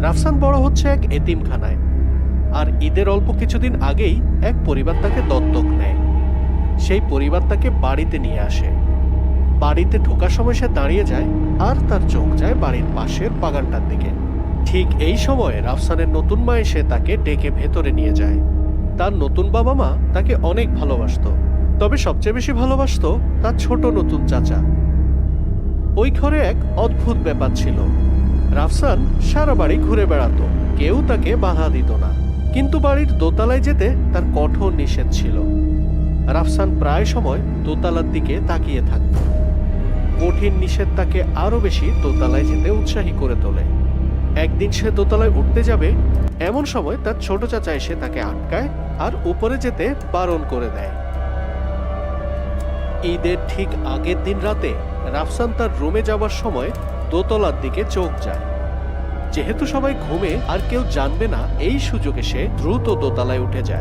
রাফসান বড় হচ্ছে এক এতিমখানায়, আর ঈদের অল্প কিছুদিন আগেই এক পরিবার তাকে দত্তক নেয়। সেই পরিবার তাকে বাড়িতে নিয়ে আসে। বাড়িতে ঢোকার সময় সে দাঁড়িয়ে যায়, আর তার চোখ যায় বাড়ির পাশের বাগানটার দিকে। ঠিক এই সময় রাফসানের নতুন মা এসে তাকে ডেকে ভেতরে নিয়ে যায়। তার নতুন বাবা মা তাকে অনেক ভালোবাসতো, তবে সবচেয়ে বেশি ভালোবাসতো তার ছোট নতুন চাচা। ওই ঘরে এক অদ্ভুত ব্যাপার ছিল। রাফসান সারা বাড়ি ঘুরে বেড়াতো, কেউ তাকে বাধা দিত না, কিন্তু বাড়ির দোতলায় যেতে তার কঠোর নিষেধ ছিল। রাফসান প্রায় সময় দোতলার দিকে তাকিয়ে থাকত। কঠিন নিষেধ তাকে আরো বেশি দোতলায় যেতে উৎসাহী করে তোলে। একদিন সে দোতলায় উঠতে যাবে, এমন সময় তার ছোট চাচা এসে তাকে আটকায় আর উপরে যেতে বারণ করে দেয়। ঈদের ঠিক আগের দিন রাতে রাফসান তার রুমে যাওয়ার সময় দোতলার দিকে চোখ যায়। যেহেতু সবাই ঘুমে আর কেউ জানবে না, এই সুযোগে সে দ্রুত দোতলায় উঠে যায়।